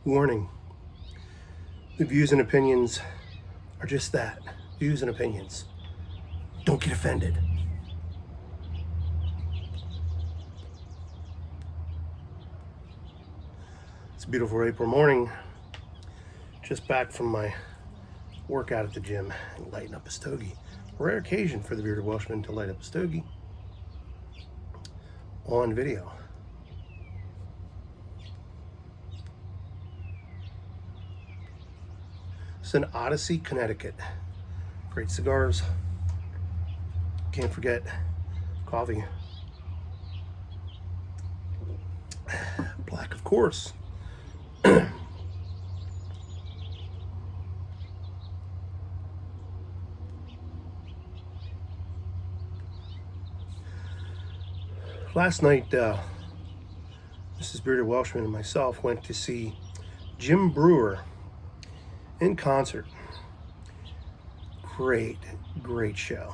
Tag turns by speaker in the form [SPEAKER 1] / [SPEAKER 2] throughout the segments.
[SPEAKER 1] Warning, the views and opinions are just that, views and opinions. Don't get offended. It's a beautiful April morning. Just back from my workout at the gym and lighting up a stogie. A rare occasion for the bearded Welshman to light up a stogie on video. It's in Odyssey, Connecticut. Great cigars. Can't forget coffee. Black, of course. Last night, Mrs. Bearded Welshman and myself went to see Jim Brewer in concert. Great show.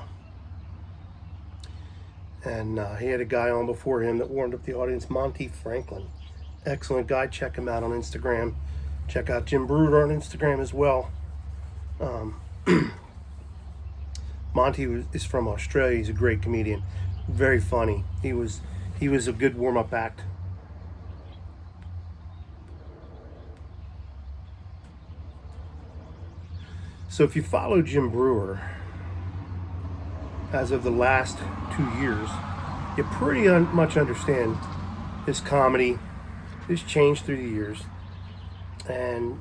[SPEAKER 1] And he had a guy on before him that warmed up the audience, Monty Franklin. Excellent guy. Check him out on Instagram. Check out Jim Brewer on Instagram as well. Monty is from Australia. He's a great comedian. Very funny. He was a good warm-up act. So if you follow Jim Brewer, as of the last 2 years, you pretty much understand his comedy. It's changed through the years, and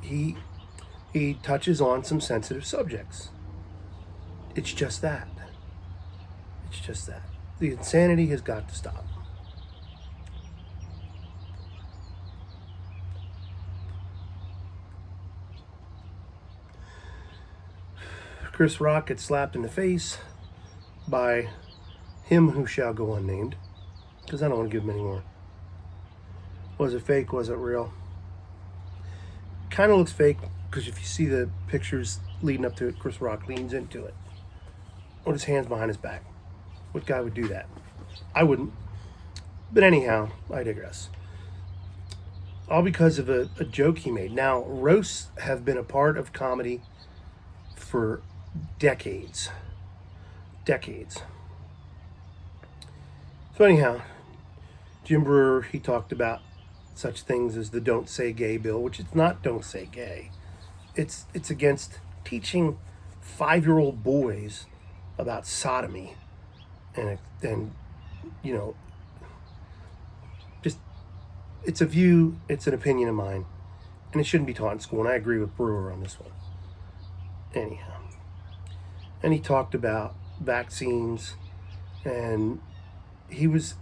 [SPEAKER 1] he touches on some sensitive subjects. It's just that. It's just that. The insanity has got to stop. Chris Rock gets slapped in the face by him who shall go unnamed, because I don't want to give him any more. Was it fake? Was it real? Kind of looks fake, because if you see the pictures leading up to it, Chris Rock leans into it with his hands behind his back. What guy would do that? I wouldn't. But anyhow, I digress. All because of a joke he made. Now, roasts have been a part of comedy for decades. So anyhow, Jim Brewer, he talked about such things as the Don't Say Gay bill, which it's not Don't Say Gay. It's against teaching 5-year-old boys about sodomy and you know, just, it's a view, it's an opinion of mine, and it shouldn't be taught in school, and I agree with Brewer on this one. Anyhow, and he talked about vaccines, and he was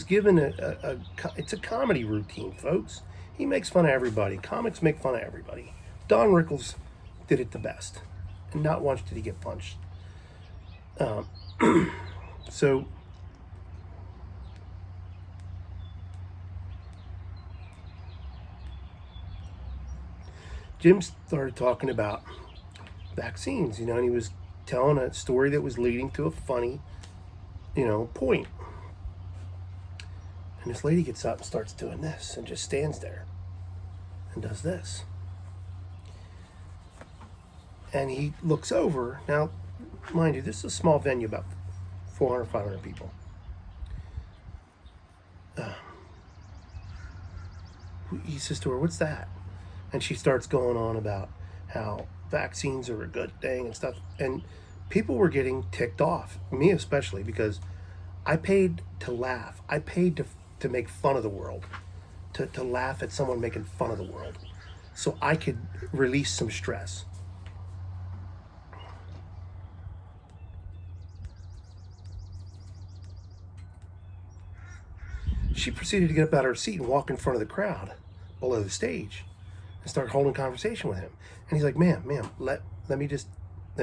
[SPEAKER 1] given it's a comedy routine, folks. He makes fun of everybody. Comics make fun of everybody. Don Rickles did it the best, and not once did he get punched. So Jim started talking about vaccines, and he was telling a story that was leading to a funny, point. And this lady gets up and starts doing this and just stands there and does this. And he looks over. Now, mind you, this is a small venue, about 400, 500 people. He says to her, "What's that?" And she starts going on about how vaccines are a good thing and stuff. And people were getting ticked off, me especially, because I paid to laugh. I paid to make fun of the world, to laugh at someone making fun of the world, so I could release some stress. She proceeded to get up out of her seat and walk in front of the crowd below the stage and start holding conversation with him. And he's like, ma'am, let me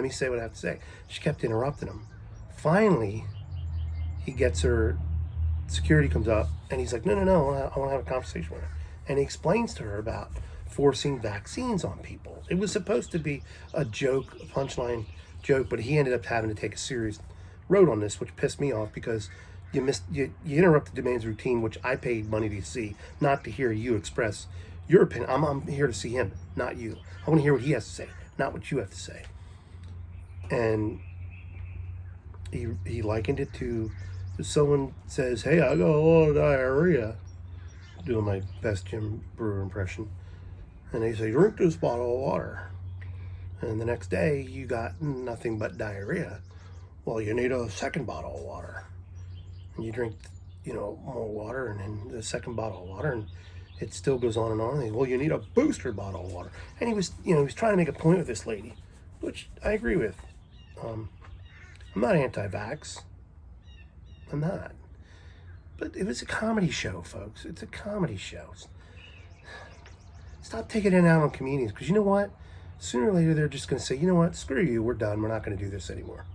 [SPEAKER 1] say what I have to say. She kept interrupting him. Finally, he gets her, security comes up, and he's like, no, I want to have a conversation with her. And he explains to her about forcing vaccines on people. It was supposed to be a joke, a punchline joke, but he ended up having to take a serious road on this, which pissed me off, because You interrupted the man's routine, which I paid money to see, not to hear you express your opinion. I'm here to see him, not you. I want to hear what he has to say, not what you have to say. And he likened it to if someone says, "Hey, I got a lot of diarrhea," doing my best Jim Brewer impression, and they say, "Drink this bottle of water," and the next day you got nothing but diarrhea. Well, you need a second bottle of water, and you drink, more water, and then the second bottle of water, and it still goes on and on. And well, you need a booster bottle of water, and he was trying to make a point with this lady, which I agree with. I'm not anti-vax. I'm not. But it was a comedy show, folks. It's a comedy show. Stop taking it out on comedians, because you know what? Sooner or later, they're just going to say, you know what? Screw you. We're done. We're not going to do this anymore.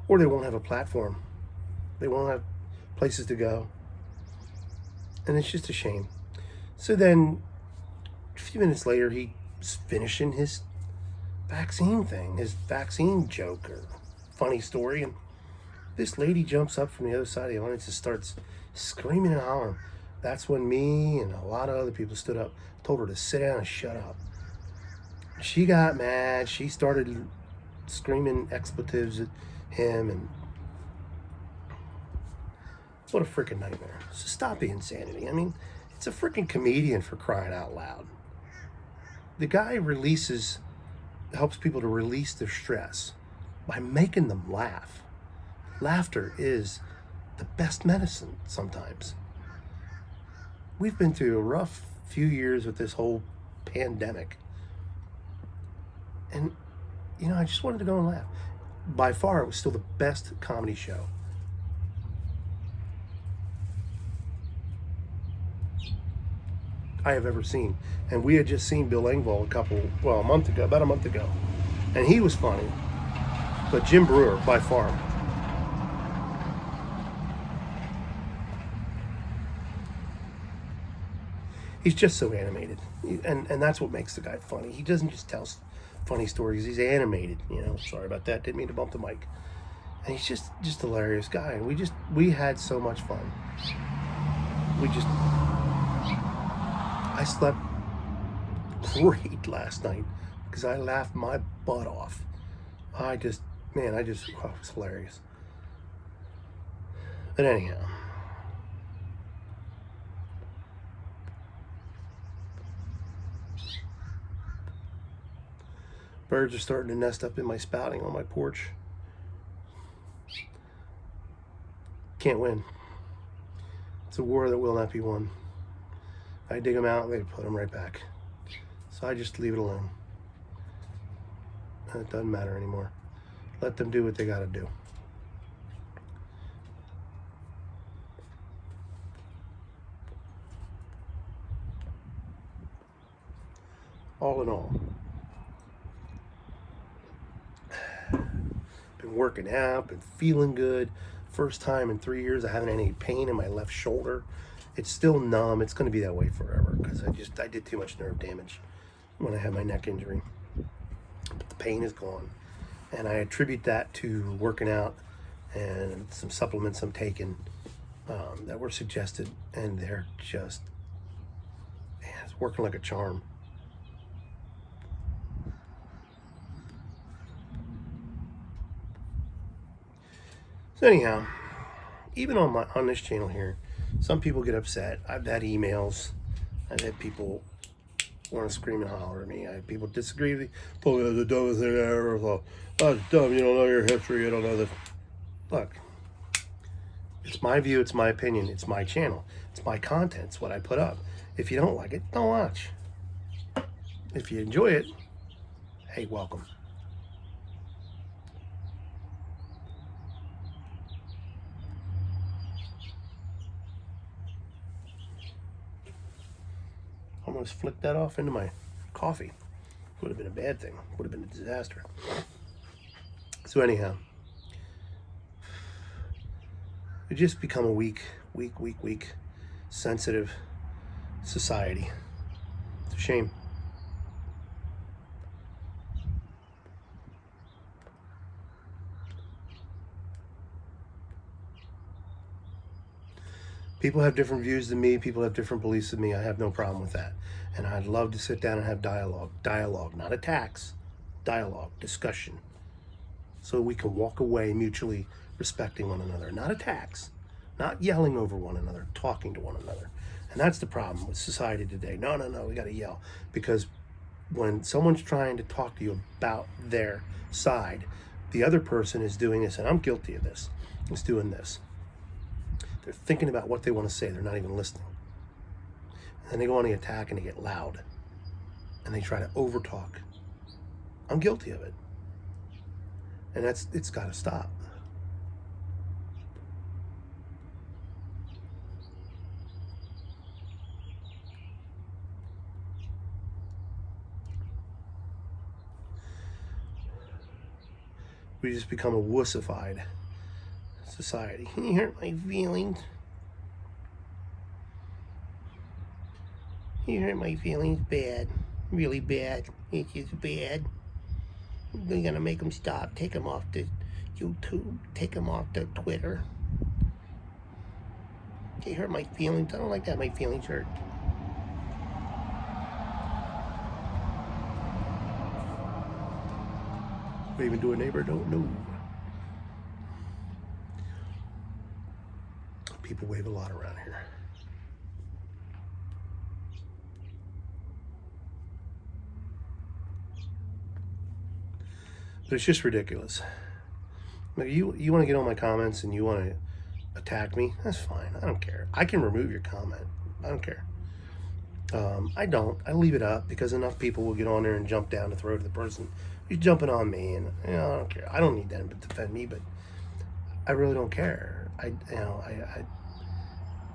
[SPEAKER 1] Or they won't have a platform. They won't have places to go. And it's just a shame. So then, a few minutes later, he's finishing his vaccine thing, his vaccine joke or funny story. And this lady jumps up from the other side of the audience and starts screaming and hollering. That's when me and a lot of other people stood up, told her to sit down and shut up. She got mad. She started screaming expletives at him, and what a freaking nightmare. So stop the insanity. I mean, it's a freaking comedian, for crying out loud. The guy helps people to release their stress by making them laugh. Laughter is the best medicine sometimes. We've been through a rough few years with this whole pandemic. And, I just wanted to go and laugh. By far, it was still the best comedy show. I have ever seen. And we had just seen Bill Engvall about a month ago. And he was funny. But Jim Brewer, by far. He's just so animated. And that's what makes the guy funny. He doesn't just tell funny stories. He's animated, Sorry about that. Didn't mean to bump the mic. And he's just a hilarious guy. And we had so much fun. I slept great last night because I laughed my butt off. It was hilarious. But anyhow, birds are starting to nest up in my spouting on my porch. Can't win. It's a war that will not be won. I dig them out, they put them right back. So I just leave it alone. And it doesn't matter anymore. Let them do what they gotta do. All in all, been working out, been feeling good. First time in 3 years I haven't had any pain in my left shoulder. It's still numb. It's going to be that way forever because I did too much nerve damage when I had my neck injury. But the pain is gone. And I attribute that to working out and some supplements I'm taking that were suggested. And they're just, it's working like a charm. So anyhow, even on this channel here, some people get upset. I've had emails. I've had people want to scream and holler at me. I have people disagree with me. Oh, that's the dumbest thing I ever thought. That's dumb. You don't know your history. You don't know this. Look, it's my view. It's my opinion. It's my channel. It's my content. It's what I put up. If you don't like it, don't watch. If you enjoy it, hey, welcome. Almost flicked that off into my coffee. Would have been a bad thing. Would have been a disaster. So anyhow, we just become a weak, sensitive society. It's a shame. People have different views than me. People have different beliefs than me. I have no problem with that. And I'd love to sit down and have dialogue, not attacks, dialogue, discussion, so we can walk away mutually respecting one another, not attacks, not yelling over one another, talking to one another. And that's the problem with society today. No, we got to yell, because when someone's trying to talk to you about their side, the other person is doing this, and I'm guilty of this, is doing this. They're thinking about what they want to say. They're not even listening. And then they go on the attack and they get loud. And they try to overtalk. I'm guilty of it. And it's got to stop. We just become a wussified society. You hurt my feelings. You hurt my feelings bad. Really bad. It's just bad. We're gonna make them stop. Take them off the YouTube. Take them off the Twitter. They hurt my feelings. I don't like that my feelings hurt. Waving to a neighbor, don't know. People wave a lot around here. But it's just ridiculous. Like, you want to get on my comments and you want to attack me, that's fine. I don't care. I can remove your comment. I don't care. I don't. I leave it up because enough people will get on there and jump down to throw to the person who's jumping on me, and I don't care. I don't need them to defend me, but I really don't care.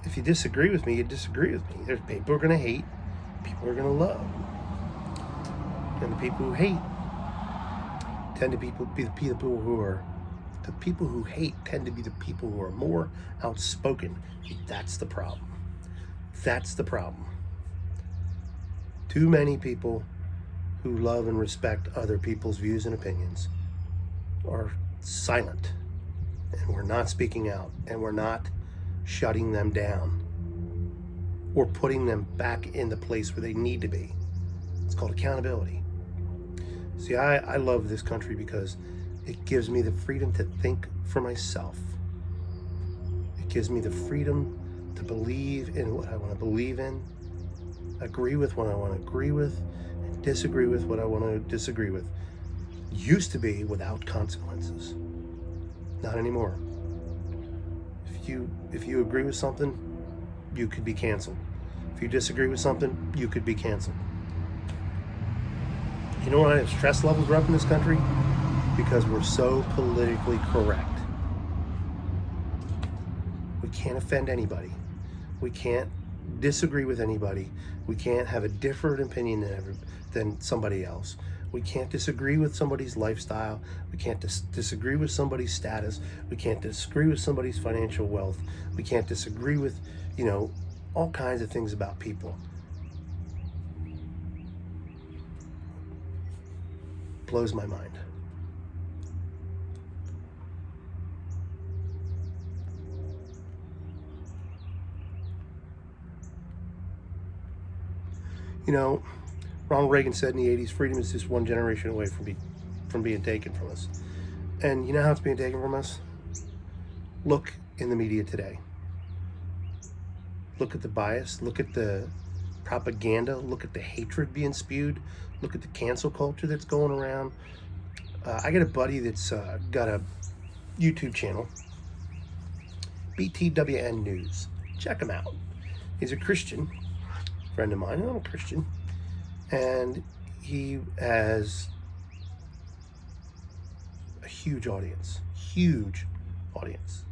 [SPEAKER 1] If you disagree with me, you disagree with me. There's people who are going to hate, people who are going to love, and the people who hate tend to be the people who are. The people who hate tend to be the people who are more outspoken. That's the problem. That's the problem. Too many people who love and respect other people's views and opinions are silent, and we're not speaking out, and we're not shutting them down or putting them back in the place where they need to be. It's called accountability. See, I love this country because it gives me the freedom to think for myself. It gives me the freedom to believe in what I want to believe in, agree with what I want to agree with, and disagree with what I want to disagree with. Used to be without consequences. Not anymore. If you agree with something, you could be canceled. If you disagree with something, you could be canceled. You know why stress levels are up in this country? Because we're so politically correct. We can't offend anybody. We can't disagree with anybody. We can't have a different opinion than somebody else. We can't disagree with somebody's lifestyle. We can't disagree with somebody's status. We can't disagree with somebody's financial wealth. We can't disagree with, all kinds of things about people. Blows my mind. Ronald Reagan said in the 80s, freedom is just one generation away from being taken from us. And you know how it's being taken from us? Look in the media today. Look at the bias. Look at the propaganda. Look at the hatred being spewed. Look at the cancel culture that's going around. I got a buddy that's got a YouTube channel, BTWN News. Check him out. He's a Christian friend of mine. I'm a Christian. And he has a huge audience.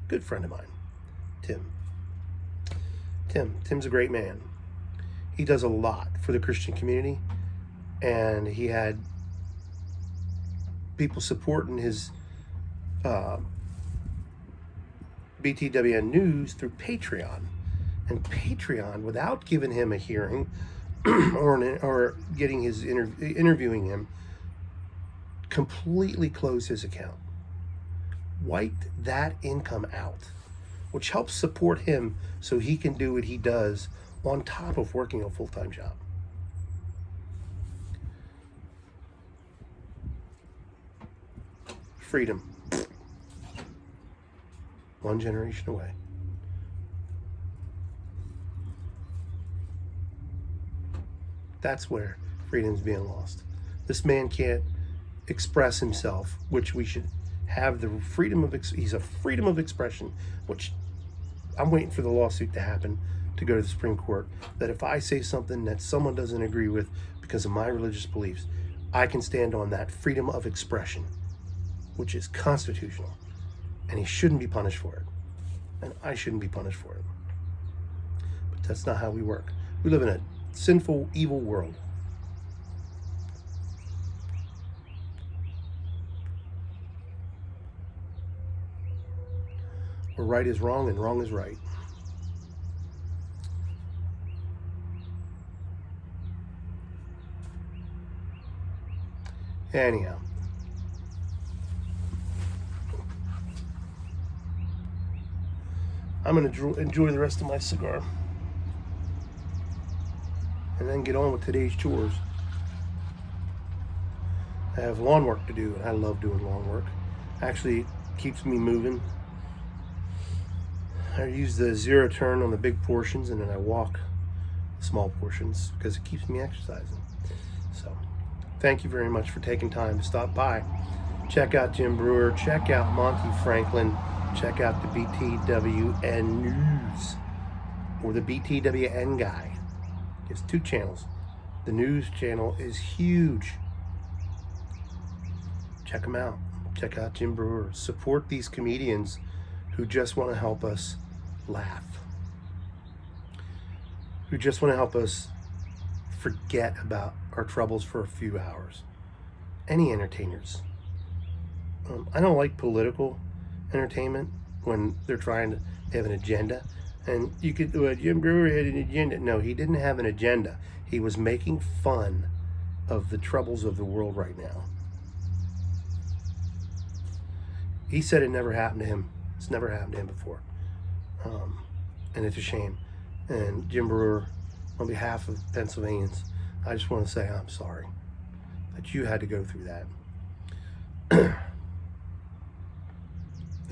[SPEAKER 1] Good friend of mine, Tim. Tim's a great man. He does a lot for the Christian community, and he had people supporting his BTWN News through Patreon. And Patreon, without giving him a hearing or getting his interviewing him, completely closed his account. Wiped that income out. which helps support him so he can do what he does on top of working a full-time job. Freedom. One generation away. That's where freedom's being lost. This man can't express himself, which we should have the freedom of, he's a freedom of expression, which I'm waiting for the lawsuit to happen to go to the Supreme Court, that if I say something that someone doesn't agree with because of my religious beliefs, I can stand on that freedom of expression, which is constitutional, and he shouldn't be punished for it, and I shouldn't be punished for it. But that's not how we work. We live in a sinful, evil world. Where right is wrong and wrong is right. Anyhow, I'm going to enjoy the rest of my cigar and then get on with today's chores. I have lawn work to do, and I love doing lawn work. Actually, it keeps me moving. I use the zero turn on the big portions, and then I walk the small portions because it keeps me exercising. So, thank you very much for taking time to stop by. Check out Jim Brewer. Check out Monty Franklin. Check out the BTWN News, or the BTWN guy. It's 2 channels. The news channel is huge. Check them out. Check out Jim Brewer. Support these comedians who just want to help us laugh, who just want to help us forget about our troubles for a few hours. Any entertainers. I don't like political entertainment when they're trying to have an agenda. And you could, Jim Brewer had an agenda. No, he didn't have an agenda. He was making fun of the troubles of the world right now. He said it never happened to him. It's never happened to him before. And it's a shame. And Jim Brewer, on behalf of Pennsylvanians, I just want to say I'm sorry that you had to go through that.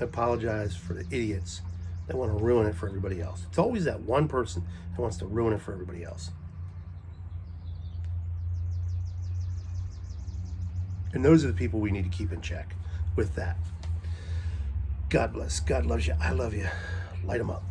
[SPEAKER 1] I apologize for the idiots that want to ruin it for everybody else. It's always that one person that wants to ruin it for everybody else. And those are the people we need to keep in check with that. God bless. God loves you. I love you. Light them up.